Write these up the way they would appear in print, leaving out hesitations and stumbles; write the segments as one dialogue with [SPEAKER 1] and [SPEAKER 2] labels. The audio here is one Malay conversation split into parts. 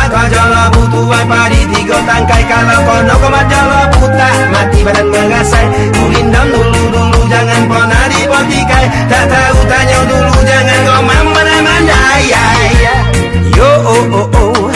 [SPEAKER 1] Kajala butuan padi tiga tangkai kalau kono kemajala buta mati badan mengasai kulindam dulu jangan pernah dipotikai tak tahu tanya dulu jangan ngomong mandai yo oh oh oh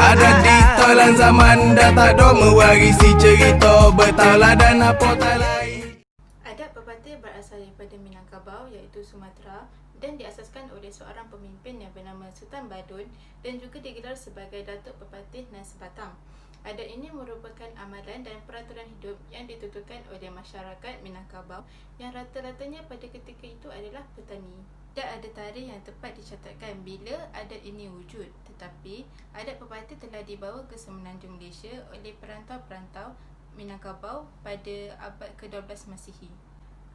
[SPEAKER 1] ada di tolan zaman dah tak ada mewarisi cerita bertauladan apa tak lain.
[SPEAKER 2] Adat pepatih berasal daripada Minangkabau iaitu Sumatera dan diasaskan oleh seorang pemimpin yang bernama Sultan Badun dan juga digelar sebagai Datuk Pepatih Nan Sebatang. Adat ini merupakan amalan dan peraturan hidup yang dituturkan oleh masyarakat Minangkabau yang rata-ratanya pada ketika itu adalah petani. Tak ada tarikh yang tepat dicatatkan bila adat ini wujud, tetapi adat pepatih telah dibawa ke semenanjung Malaysia oleh perantau-perantau Minangkabau pada abad ke-12 Masihi.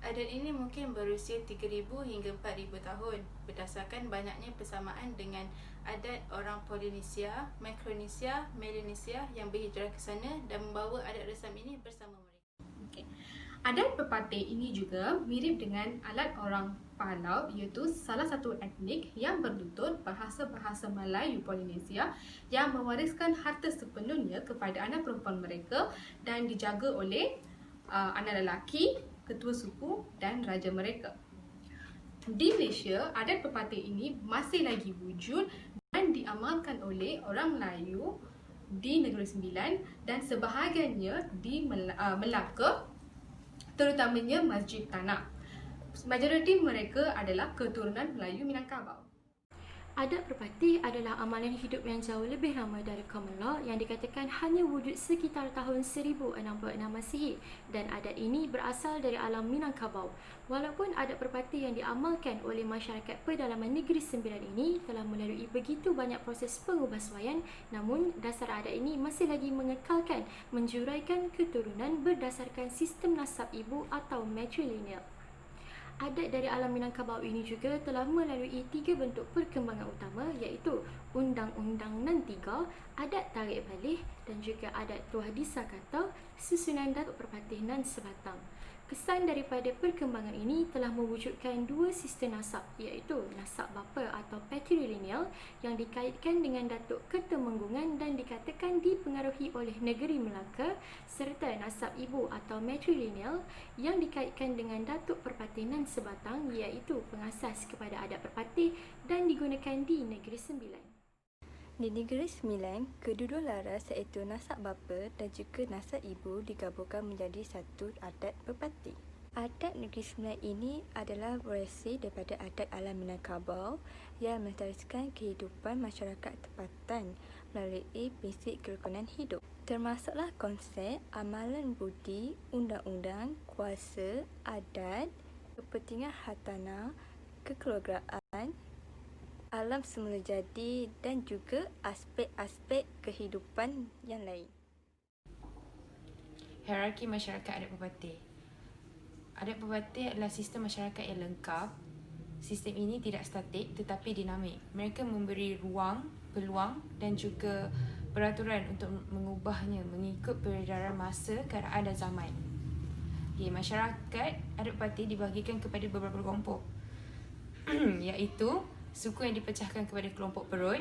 [SPEAKER 2] Adat ini mungkin berusia 3,000 hingga 4,000 tahun berdasarkan banyaknya persamaan dengan adat orang Polinesia, Micronesia, Melanesia yang berhijrah ke sana dan membawa adat resam ini bersama mereka.
[SPEAKER 3] Adat pepatih ini juga mirip dengan adat orang Palau iaitu salah satu etnik yang berlutut bahasa-bahasa Melayu Polinesia yang mewariskan harta sepenuhnya kepada anak perempuan mereka dan dijaga oleh anak lelaki, ketua suku dan raja mereka. Di Malaysia, adat pepatih ini masih lagi wujud dan diamalkan oleh orang Melayu di Negeri Sembilan dan sebahagiannya di Melaka, terutamanya Masjid Tanah. Majoriti mereka adalah keturunan Melayu Minangkabau.
[SPEAKER 4] Adat pepatih adalah amalan hidup yang jauh lebih lama dari common law yang dikatakan hanya wujud sekitar tahun 1066 Masihi dan adat ini berasal dari alam Minangkabau. Walaupun adat pepatih yang diamalkan oleh masyarakat pedalaman Negeri Sembilan ini telah melalui begitu banyak proses pengubahsuaian, namun dasar adat ini masih lagi mengekalkan menjuraikan keturunan berdasarkan sistem nasab ibu atau matrilineal. Adat dari alam Minangkabau ini juga telah melalui 3 bentuk perkembangan utama iaitu Undang-Undang Nan 3, Adat Tarik Balik dan juga Adat Tuah Disakata susunan Datuk Pepatih Nan Sebatang. Kesan daripada perkembangan ini telah mewujudkan 2 sistem nasab iaitu nasab bapa atau patrilineal yang dikaitkan dengan Datuk Ketemenggungan dan dikatakan dipengaruhi oleh negeri Melaka serta nasab ibu atau matrilineal yang dikaitkan dengan Datuk Pepatih Nan Sebatang iaitu pengasas kepada adat perpatih dan digunakan di Negeri Sembilan.
[SPEAKER 5] Di Negeri Sembilan, kedua-dua laras iaitu nasab bapa dan juga nasab ibu digabungkan menjadi satu adat pepatih. Adat Negeri Sembilan ini adalah variasi daripada adat alam Minangkabau yang melestarikan kehidupan masyarakat tempatan melalui prinsip kerukunan hidup. Termasuklah konsep amalan budi, undang-undang, kuasa, adat, kepentingan hartanah, kekeluargaan, alam semula jadi dan juga aspek-aspek kehidupan yang lain.
[SPEAKER 6] Hierarki masyarakat adat pepatih. Adat pepatih adalah sistem masyarakat yang lengkap. Sistem ini tidak statik tetapi dinamik. Mereka memberi ruang, peluang dan juga peraturan untuk mengubahnya mengikut peredaran masa, keadaan dan zaman. Masyarakat adat pepatih dibahagikan kepada beberapa kelompok iaitu suku yang dipecahkan kepada kelompok perut,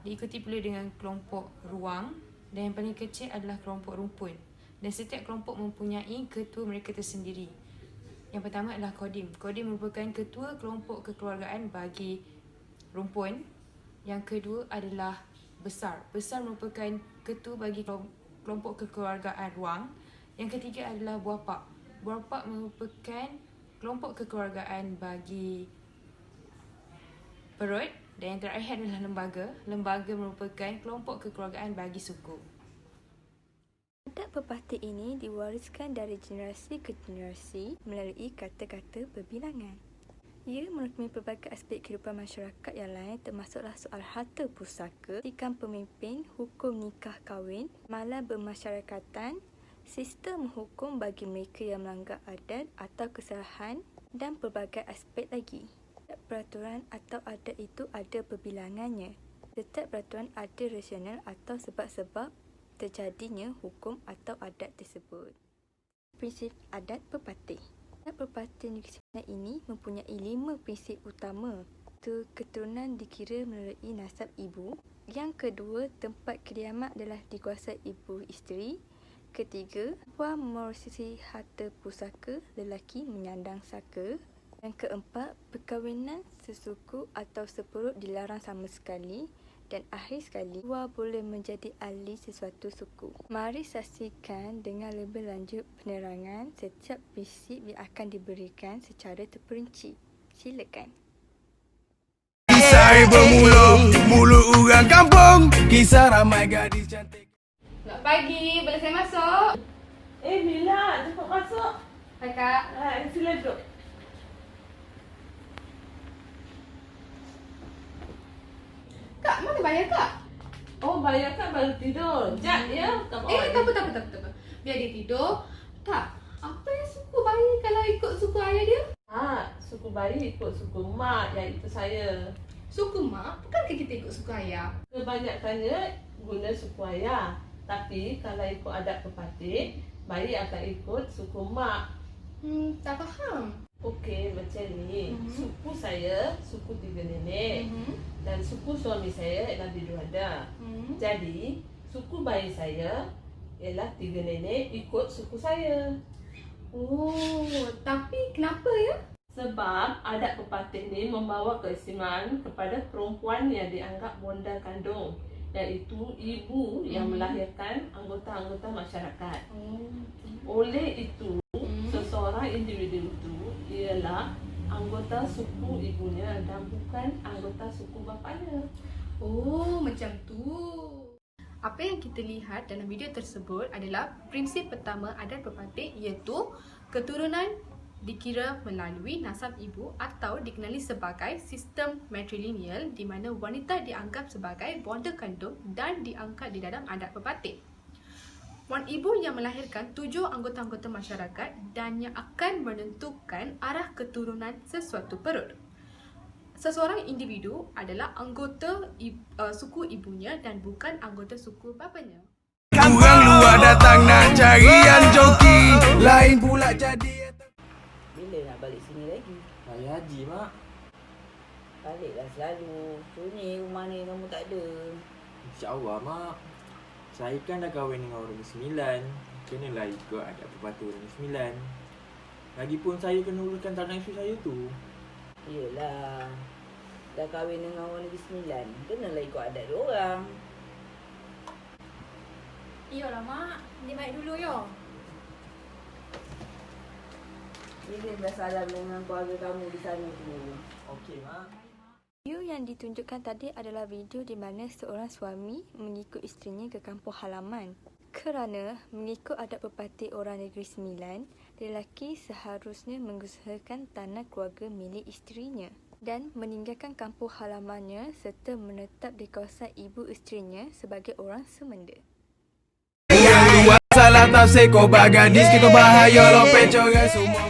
[SPEAKER 6] diikuti pula dengan kelompok ruang dan yang paling kecil adalah kelompok rumpun. Dan setiap kelompok mempunyai ketua mereka tersendiri. Yang pertama adalah Kodim. Kodim merupakan ketua kelompok kekeluargaan bagi rumpun. Yang kedua adalah Besar. Besar merupakan ketua bagi kelompok kekeluargaan ruang. Yang ketiga adalah Buapak. Buapak merupakan kelompok kekeluargaan bagi perut dan yang terakhir adalah lembaga. Lembaga merupakan kelompok kekeluargaan bagi suku.
[SPEAKER 5] Adat pepatih ini diwariskan dari generasi ke generasi melalui kata-kata berbilangan. Ia merangkumi pelbagai aspek kehidupan masyarakat yang lain termasuklah soal harta pusaka, tikam pemimpin, hukum nikah kahwin, amalan bermasyarakatan, sistem hukum bagi mereka yang melanggar adat atau kesalahan dan pelbagai aspek lagi. Peraturan atau adat itu ada perbilangannya. Setiap peraturan ada rasional atau sebab-sebab terjadinya hukum atau adat tersebut. Prinsip adat pepatih. Adat pepatih Negeri Sembilan ini mempunyai 5 prinsip utama. Keturunan dikira melalui nasab ibu. Yang kedua, tempat kediaman adalah dikuasai ibu isteri. Ketiga, perempuan mewarisi harta pusaka, lelaki menyandang saka. Yang keempat, perkahwinan sesuku atau seperut dilarang sama sekali. Dan akhir sekali, perempuan boleh menjadi ahli sesuatu suku. Mari saksikan dengan lebih lanjut penerangan setiap prinsip yang akan diberikan secara terperinci. Silakan.
[SPEAKER 1] Kisah bermula mulut orang kampung, kisah ramai gadis cantik.
[SPEAKER 3] Selamat pagi, boleh saya masuk?
[SPEAKER 7] Mila, cepat masuk.
[SPEAKER 3] Hai Kak.
[SPEAKER 7] Sila duduk.
[SPEAKER 3] Kak, mana bayar Kak?
[SPEAKER 7] Oh, bayar kan baru tidur. Sekejap ya. Tak
[SPEAKER 3] Tak apa. Biar dia tidur. Tak, apa yang suku bayi kalau ikut suku ayah dia?
[SPEAKER 7] Suku bayi ikut suku mak, iaitu saya.
[SPEAKER 3] Suku mak, bukankah kita ikut suku ayah?
[SPEAKER 7] Kebanyakannya guna suku ayah. Tapi kalau ikut adat pepatih, bayi akan ikut suku mak.
[SPEAKER 3] Tak faham.
[SPEAKER 7] Okey, macam ni. Suku saya, suku tiga nenek. Dan suku suami saya ialah biduada. Jadi, suku bayi saya ialah tiga nenek ikut suku saya.
[SPEAKER 3] Oh, tapi kenapa ya?
[SPEAKER 7] Sebab adat pepatih ni membawa keistimewaan kepada perempuan yang dianggap bonda kandung, iaitu ibu yang melahirkan anggota-anggota masyarakat. Oleh itu, seseorang individu itu ialah anggota suku ibunya dan bukan anggota suku bapanya.
[SPEAKER 3] Oh, macam tu. Apa yang kita lihat dalam video tersebut adalah prinsip pertama adat pepatih, iaitu keturunan dikira melalui nasab ibu atau dikenali sebagai sistem matrilineal, di mana wanita dianggap sebagai bonda kandung dan diangkat di dalam adat pepatih. Wan ibu yang melahirkan 7 anggota-anggota masyarakat dan yang akan menentukan arah keturunan sesuatu perut. Seseorang individu adalah anggota suku ibunya dan bukan anggota suku bapanya.
[SPEAKER 1] Orang luar datang nak carian joki, lain pula jadi.
[SPEAKER 8] Bila nak balik sini lagi?
[SPEAKER 9] Raya haji, Mak.
[SPEAKER 8] Baliklah selalu. Sunyi rumah ni kamu tak ada.
[SPEAKER 9] InsyaAllah, Mak. Saya kan dah kahwin dengan orang Negeri Sembilan. Kenalah ikut adat pepatih orang Negeri Sembilan. Lagipun saya kena uruskan tanah isteri saya tu.
[SPEAKER 8] Yelah. Dah kahwin dengan orang Negeri Sembilan. Kenalah ikut adat diorang.
[SPEAKER 4] Iyalah Mak, dia baik dulu yo.
[SPEAKER 8] Bila dah salam dengan keluarga kamu di sana tu.
[SPEAKER 9] Okey, Mak.
[SPEAKER 5] Video yang ditunjukkan tadi adalah video di mana seorang suami mengikut isterinya ke kampung halaman. Kerana mengikut adat pepatih orang Negeri Sembilan, lelaki seharusnya mengusahakan tanah keluarga milik isterinya dan meninggalkan kampung halamannya serta menetap di kawasan ibu isterinya sebagai orang semenda.
[SPEAKER 1] Yang luar salah tafsir kau bagadis, kita bahaya lo pencoran semua.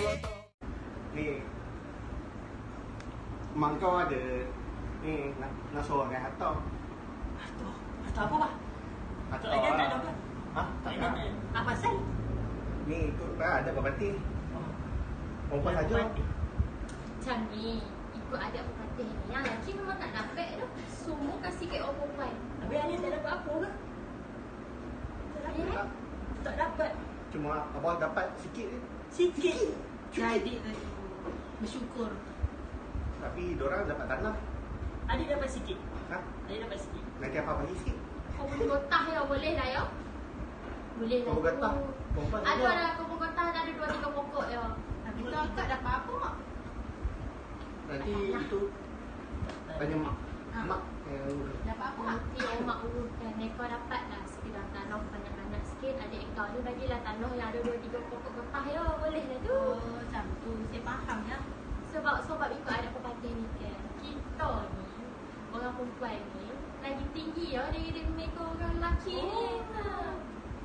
[SPEAKER 10] Ni mak kau ada ni nak suruh dengan harta.
[SPEAKER 11] Harta apa pak?
[SPEAKER 10] Harta
[SPEAKER 11] Tak ada apa?
[SPEAKER 10] Tak ada.
[SPEAKER 11] Apa pasal?
[SPEAKER 10] Ni ikut ada pepatih. Perempuan saja.
[SPEAKER 4] Macam ni, ikut adat pepatih ni, yang lelaki memang tak dapat tu. Semua kasih kat orang perempuan.
[SPEAKER 11] Habis Anis tak dapat apa ke?
[SPEAKER 10] Tak.
[SPEAKER 11] Tak dapat.
[SPEAKER 10] Cuma abang dapat sikit je.
[SPEAKER 11] Sikit. Jadi bersyukur.
[SPEAKER 10] Tapi diorang dapat tanah.
[SPEAKER 11] Adik dapat sikit.
[SPEAKER 10] Ha?
[SPEAKER 11] Adik dapat sikit.
[SPEAKER 10] Nanti apa bagi sikit.
[SPEAKER 4] Kau boleh gotah ya, boleh lah ya. Boleh lah.
[SPEAKER 10] Kau getah. Perempuan
[SPEAKER 4] Ada
[SPEAKER 10] saja.
[SPEAKER 4] lah, kau gotah ada 2-3 pokok ya.
[SPEAKER 11] Tapi
[SPEAKER 2] Kita akak dapat apa mak?
[SPEAKER 10] Nanti itu tanya mak. Mak
[SPEAKER 4] Dapat apa mak? Nanti mak uruskan. Kau dapat lah sekedar tanah banyak-banyak sikit. Adik kau ni bagilah tanah yang ada 2-3 pokok gotah ya. Boleh lah tu.
[SPEAKER 11] oh, macam tu. Saya faham ya.
[SPEAKER 4] Sebab ikut ada pepatih ni kan. Kita ni, orang perempuan ni, lagi tinggi ya dari mereka orang lelaki ni.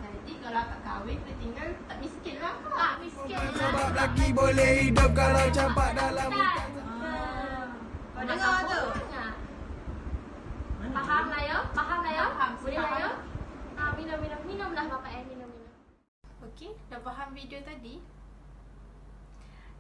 [SPEAKER 2] Nanti kalau akak kahwin, kita tinggal tak miskin lah akak.
[SPEAKER 4] Tak miskin lah.
[SPEAKER 1] Sebab lagi boleh hidup kalau campak dalam hutan.
[SPEAKER 11] Kau dengar tu?
[SPEAKER 4] Faham lah ya? Faham lah ya?
[SPEAKER 2] Faham,
[SPEAKER 4] Boleh lah ya?
[SPEAKER 2] faham.
[SPEAKER 4] Minum lah bapak minum.
[SPEAKER 2] Okey, dah faham video tadi?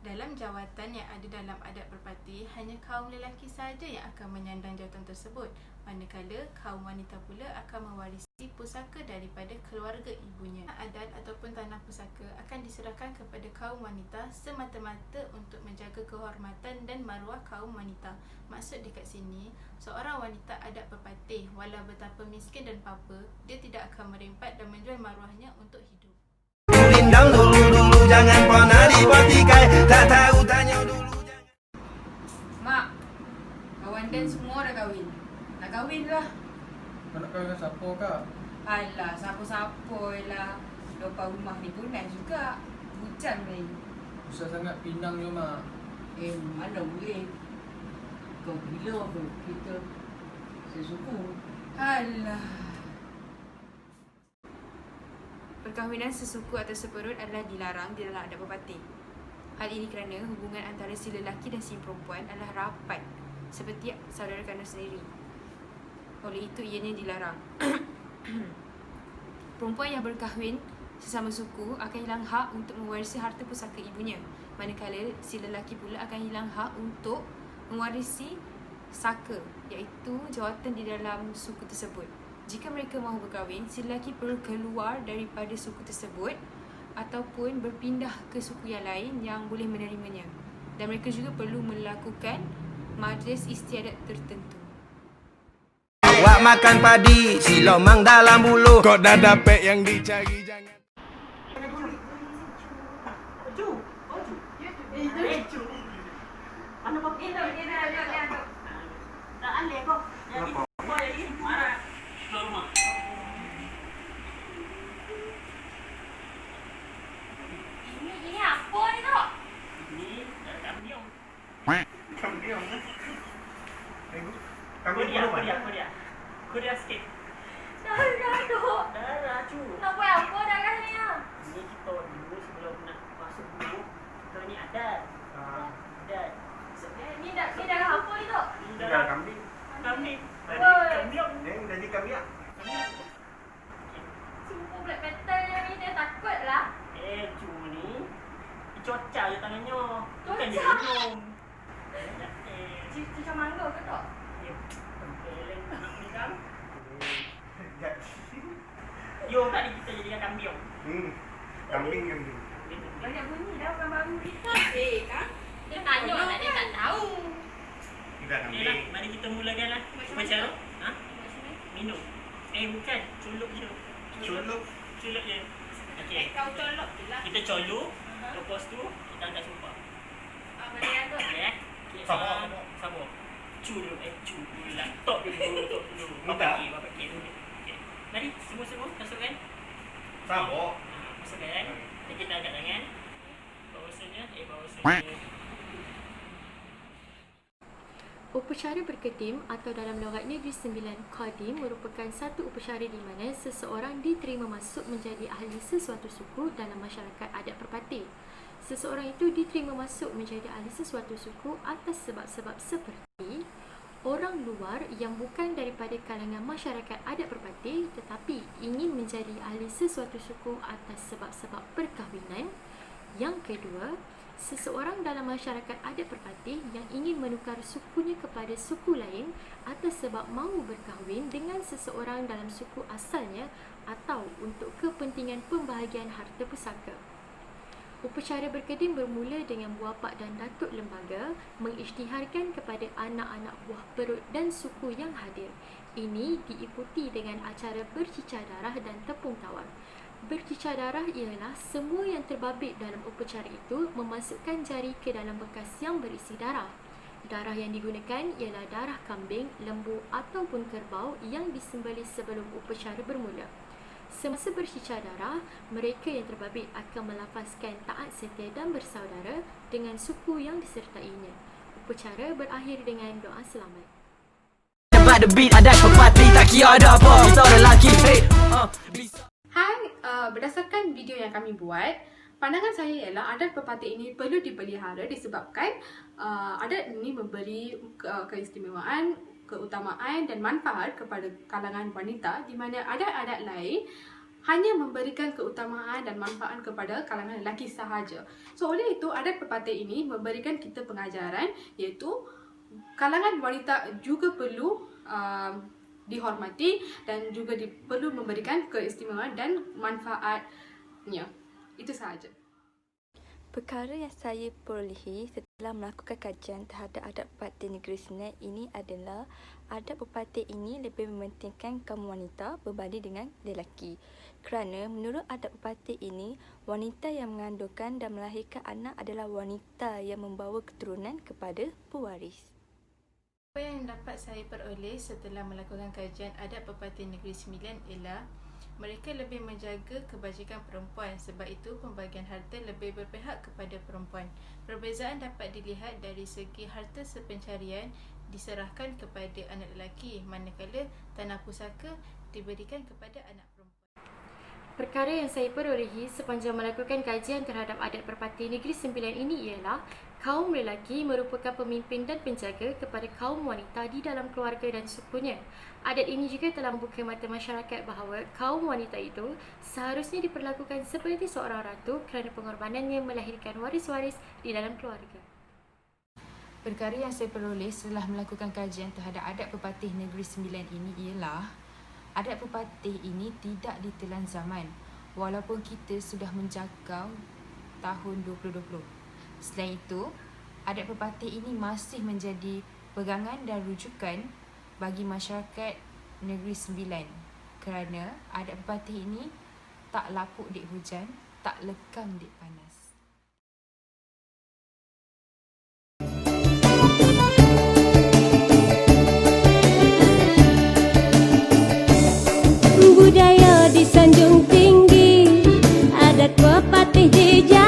[SPEAKER 2] Dalam jawatan yang ada dalam adat berpati, hanya kaum lelaki sahaja yang akan menyandang jawatan tersebut, manakala kaum wanita pula akan mewarisi pusaka daripada keluarga ibunya. Adat ataupun tanah pusaka akan diserahkan kepada kaum wanita semata-mata untuk menjaga kehormatan dan maruah kaum wanita. Maksud dekat sini, seorang wanita adat berpatih, walau betapa miskin dan papa, dia tidak akan merempat dan menjual maruahnya untuk hidup.
[SPEAKER 1] Rindang dulu-dulu jangan pernah dipertikai. Tak tahu tanya dulu jangan.
[SPEAKER 6] Mak, kawan Dan semua dah kahwin. Nak kahwin lah.
[SPEAKER 10] Nak kahwin dengan siapa kak?
[SPEAKER 6] Alah, siapa-siapa lah. Depan rumah ni pun nice juga. Hujan ni.
[SPEAKER 10] Susah sangat pinang je mak.
[SPEAKER 8] Mana boleh. Kau gila apa? Kita sesuku.
[SPEAKER 6] Alah. Perkahwinan sesuku atau seperut adalah dilarang di dalam adat berpati. Hal ini kerana hubungan antara si lelaki dan si perempuan adalah rapat seperti saudara kandung sendiri. Oleh itu ianya dilarang. Perempuan yang berkahwin sesama suku akan hilang hak untuk mewarisi harta pusaka ibunya, manakala si lelaki pula akan hilang hak untuk mewarisi saka, iaitu jawatan di dalam suku tersebut. Jika mereka mahu berkahwin, si lelaki perlu keluar daripada suku tersebut ataupun berpindah ke suku yang lain yang boleh menerimanya. Dan mereka juga perlu melakukan majlis istiadat tertentu.
[SPEAKER 1] Wak makan padi, si lomang dalam bulu. Kok dah dapat yang dicari jangan.
[SPEAKER 11] Mana pakai tu? Tak alih kau. Jadi kau jadi marah. Keluar rumah. Ini apa ni tu? Ini kambiong.
[SPEAKER 10] Kambiong.
[SPEAKER 11] Korea sikit.
[SPEAKER 2] Darah dok.
[SPEAKER 11] Darah cu.
[SPEAKER 2] Nak buat apa darahnya?
[SPEAKER 11] Ini kita dulu sebelum nak masuk dulu. Kita ni adat. Adat.
[SPEAKER 2] Ni darah apa ni dok?
[SPEAKER 11] Ini darah kambing. Kambing. Kambiong.
[SPEAKER 10] Jadi kambiak.
[SPEAKER 2] Sumpah black metal yang ni dia takut lah.
[SPEAKER 11] Cu ni dicocah je tangannya. Bukan dia
[SPEAKER 2] Cocah?
[SPEAKER 11] minum.
[SPEAKER 2] Cicah mangga ke tak?
[SPEAKER 11] Peleng ni kan. Yo tadi kita jadikan kambiong.
[SPEAKER 10] Kambing.
[SPEAKER 2] Banyak bunyi dah orang baru kita. Kan? Dia tanya nak dia tak tahu.
[SPEAKER 11] Okey lah, mari kita mulakanlah upacara. Ha? Minum. Bukan, culuk je. Culuk je. Okey.
[SPEAKER 2] Kau colok je lah.
[SPEAKER 11] Kita colok. Lepas tu kita angkat sumpah.
[SPEAKER 2] Mana yang tu?
[SPEAKER 11] Okey. Sabar. Culuk lah. Tok dulu. Bapak ke dulu. Okey. Mari semua masukkan.
[SPEAKER 10] Sabar.
[SPEAKER 11] Masukkan. Kita angkat tangan. Bahawasanya.
[SPEAKER 4] Upacara berkedim atau dalam logat Negeri Sembilan Qadim merupakan satu upacara di mana seseorang diterima masuk menjadi ahli sesuatu suku dalam masyarakat adat berpati. Seseorang itu diterima masuk menjadi ahli sesuatu suku atas sebab-sebab seperti orang luar yang bukan daripada kalangan masyarakat adat berpati tetapi ingin menjadi ahli sesuatu suku atas sebab-sebab perkahwinan. Yang kedua, seseorang dalam masyarakat adat berpati yang ingin menukar sukunya kepada suku lain atas sebab mahu berkahwin dengan seseorang dalam suku asalnya atau untuk kepentingan pembahagian harta pusaka. Upacara berkedim bermula dengan buah pak dan datuk lembaga mengisytiharkan kepada anak-anak buah perut dan suku yang hadir. Ini diikuti dengan acara bercicah darah dan tepung tawar. Bercicah darah ialah semua yang terbabit dalam upacara itu memasukkan jari ke dalam bekas yang berisi darah. Darah yang digunakan ialah darah kambing, lembu ataupun kerbau yang disembelih sebelum upacara bermula. Semasa bercicah darah, mereka yang terbabit akan melafazkan taat setia dan bersaudara dengan suku yang disertainya. Upacara berakhir dengan doa selamat.
[SPEAKER 1] Cepat the beat adat berpati tak kira ada apa. Kita lelaki.
[SPEAKER 3] Hai, berdasarkan video yang kami buat, pandangan saya ialah adat berpati ini perlu dipelihara disebabkan adat ini memberi keistimewaan, keutamaan dan manfaat kepada kalangan wanita di mana adat-adat lain hanya memberikan keutamaan dan manfaat kepada kalangan lelaki sahaja. So oleh itu adat pepatih ini memberikan kita pengajaran iaitu kalangan wanita juga perlu dihormati dan juga perlu memberikan keistimewaan dan manfaatnya. Itu sahaja.
[SPEAKER 5] Perkara yang saya perolehi setelah melakukan kajian terhadap adat pepatih negeri Sembilan ini adalah adat pepatih ini lebih mementingkan kaum wanita berbanding dengan lelaki. Kerana menurut adat pepatih ini, wanita yang mengandungkan dan melahirkan anak adalah wanita yang membawa keturunan kepada pewaris.
[SPEAKER 2] Apa yang dapat saya peroleh setelah melakukan kajian adat pepatih negeri Sembilan ialah mereka lebih menjaga kebajikan perempuan, sebab itu pembagian harta lebih berpihak kepada perempuan. Perbezaan dapat dilihat dari segi harta sepencarian diserahkan kepada anak lelaki, manakala tanah pusaka diberikan kepada anak perempuan.
[SPEAKER 4] Perkara yang saya perolehi sepanjang melakukan kajian terhadap adat pepatih negeri Sembilan ini ialah kaum lelaki merupakan pemimpin dan penjaga kepada kaum wanita di dalam keluarga dan sukunya. Adat ini juga telah membuka mata masyarakat bahawa kaum wanita itu seharusnya diperlakukan seperti seorang ratu kerana pengorbanannya melahirkan waris-waris di dalam keluarga.
[SPEAKER 6] Perkara yang saya peroleh setelah melakukan kajian terhadap adat pepatih negeri Sembilan ini ialah adat pepatih ini tidak ditelan zaman walaupun kita sudah menjangkau tahun 2020. Selain itu, adat pepatih ini masih menjadi pegangan dan rujukan bagi masyarakat negeri Sembilan kerana adat pepatih ini tak lapuk dik hujan, tak lekang dik panas.
[SPEAKER 12] Budaya disanjung tinggi, adat pepatih dijaga.